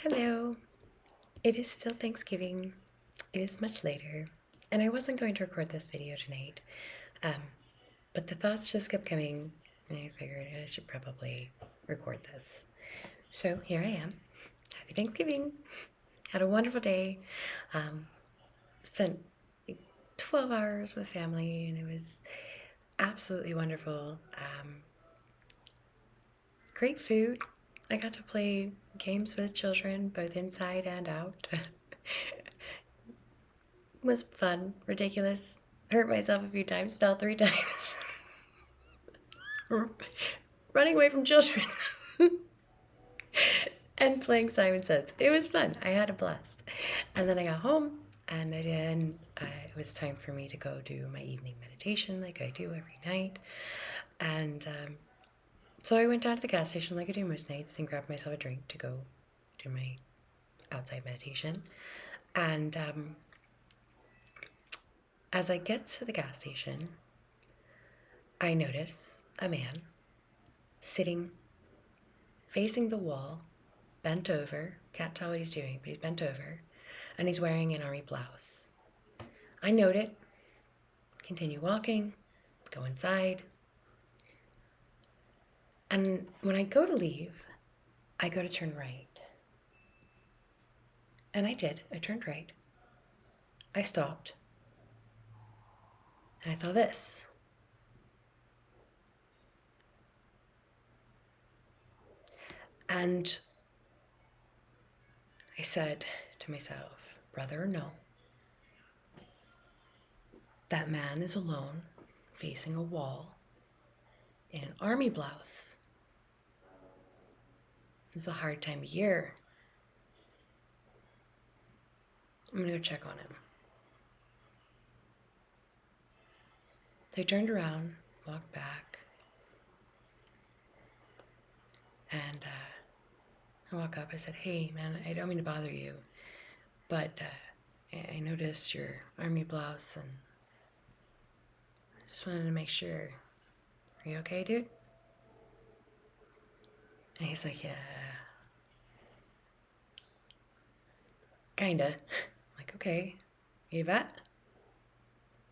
Hello. It is still Thanksgiving. It is much later, and I wasn't going to record this video tonight, um, but the thoughts just kept coming, and I figured I should probably record this. So here I am. Happy Thanksgiving. Had a wonderful day. Spent like 12 hours with family, and it was absolutely wonderful. Great food. I got to play games with children, both inside and out. Was fun, ridiculous. Hurt myself a few times, fell 3 times. Running away from children. And playing Simon Says. It was fun. I had a blast. And then I got home, and it was time for me to go do my evening meditation like I do every night. And so I went down to the gas station like I do most nights and grabbed myself a drink to go do my outside meditation. And as I get to the gas station, I notice a man sitting facing the wall, bent over. Can't tell what he's doing, but he's bent over, and he's wearing an army blouse. I note it, continue walking, go inside, and when I go to leave, I go to turn right. And I did. I turned right. I stopped. And I thought this. And I said to myself, brother or no, that man is alone, facing a wall, in an army blouse. It's a hard time of year. I'm gonna go check on him. I turned around, walked back, and I walk up. I said, hey, man, I don't mean to bother you, but I noticed your army blouse, and I just wanted to make sure. Are you okay, dude? And he's like, yeah, kinda. I'm like, okay. You a vet?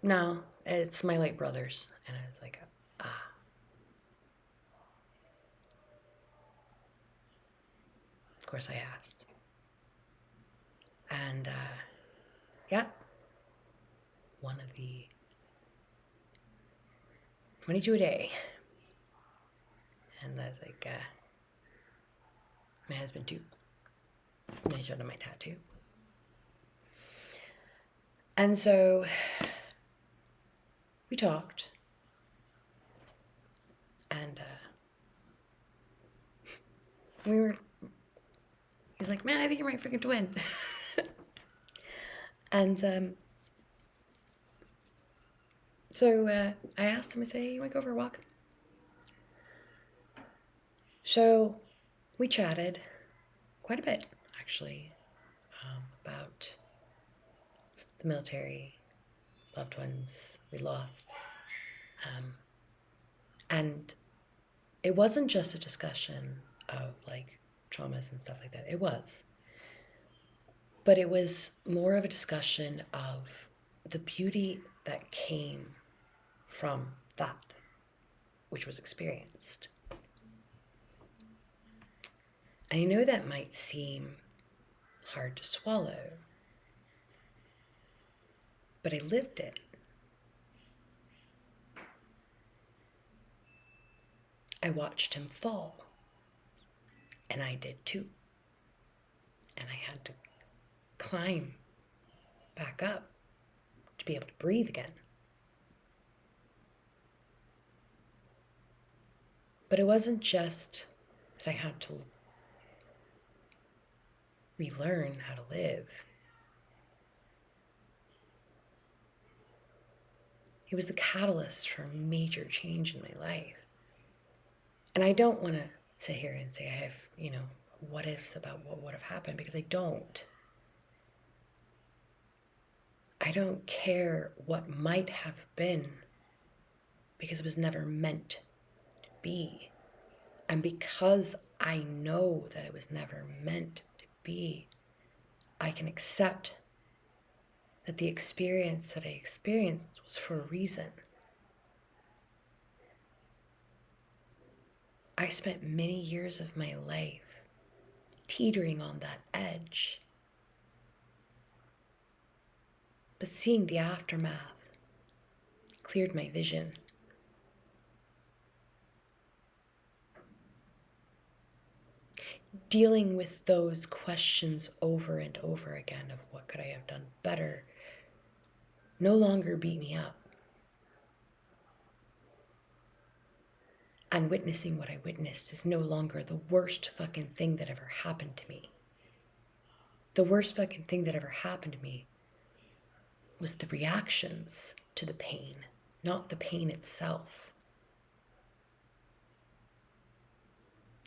No, it's my late brother's. And I was like, ah. Of course I asked. And yeah, one of the 22 a day. And I was like, my husband too. And I showed him my tattoo. And so we talked. And he's like, man, I think you're my freaking twin. And so I asked him, I say, hey, you want to go for a walk? So we chatted quite a bit, actually, about the military, loved ones we lost. And it wasn't just a discussion of like traumas and stuff like that. It was. But it was more of a discussion of the beauty that came from that, which was experienced. And I know that might seem hard to swallow, but I lived it. I watched him fall, and I did too. And I had to climb back up to be able to breathe again. But it wasn't just that I had to relearn how to live. It was the catalyst for a major change in my life. And I don't want to sit here and say I have, what ifs about what would have happened, because I don't. I don't care what might have been, because it was never meant to be. And because I know that it was never meant to be. I can accept that the experience that I experienced was for a reason. I spent many years of my life teetering on that edge. But seeing the aftermath cleared my vision. Dealing with those questions over and over again of what could I have done better no longer beat me up. And witnessing what I witnessed is no longer the worst fucking thing that ever happened to me. The worst fucking thing that ever happened to me was the reactions to the pain, not the pain itself.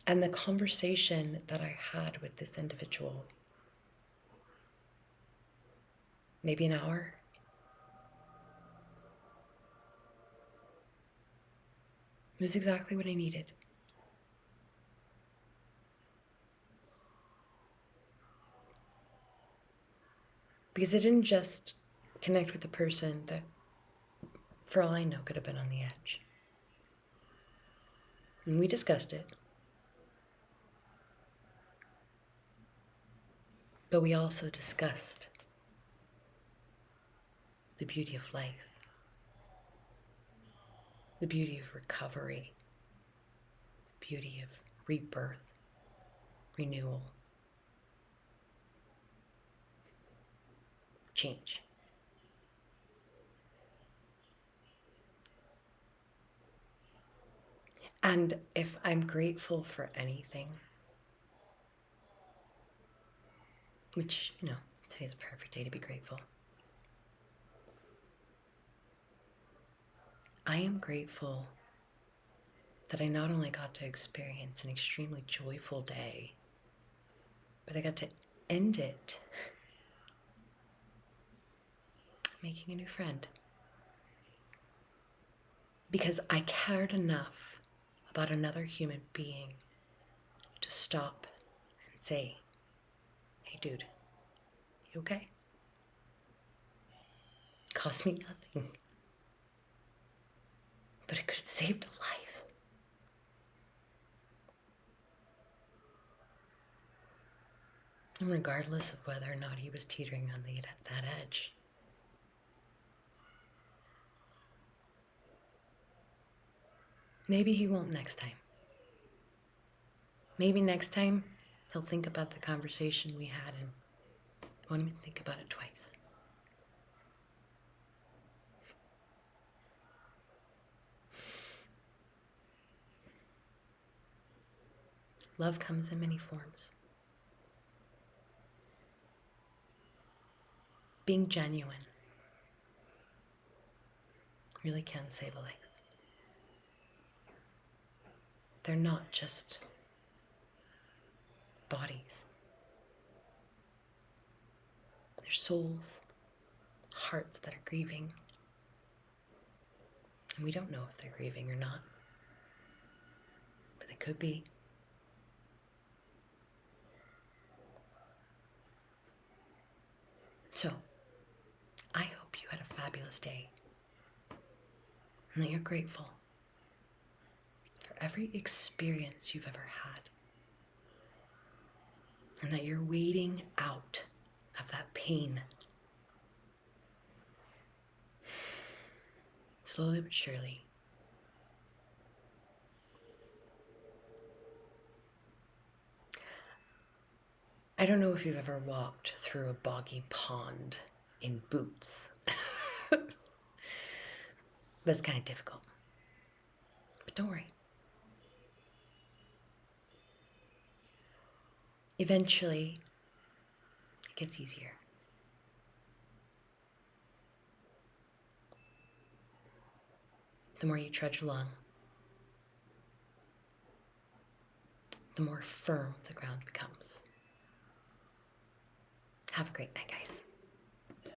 And the conversation that I had with this individual, maybe an hour, it was exactly what I needed. Because it didn't just connect with the person that, for all I know, could have been on the edge. And we discussed it. But we also discussed the beauty of life, the beauty of recovery, the beauty of rebirth, renewal, change. And if I'm grateful for anything, which, today's a perfect day to be grateful. I am grateful that I not only got to experience an extremely joyful day, but I got to end it making a new friend. Because I cared enough about another human being to stop and say, hey dude, you okay? Cost me nothing. But it could have saved a life. And regardless of whether or not he was teetering on that edge. Maybe he won't next time. Maybe next time he'll think about the conversation we had and won't even think about it twice. Love comes in many forms. Being genuine really can save a life. They're not just bodies. They're souls, hearts that are grieving. And we don't know if they're grieving or not. But they could be. So, I hope you had a fabulous day. And that you're grateful for every experience you've ever had. And that you're wading out of that pain. Slowly but surely. I don't know if you've ever walked through a boggy pond in boots. But it's kind of difficult. But don't worry. Eventually, it gets easier. The more you trudge along, the more firm the ground becomes. Have a great night, guys.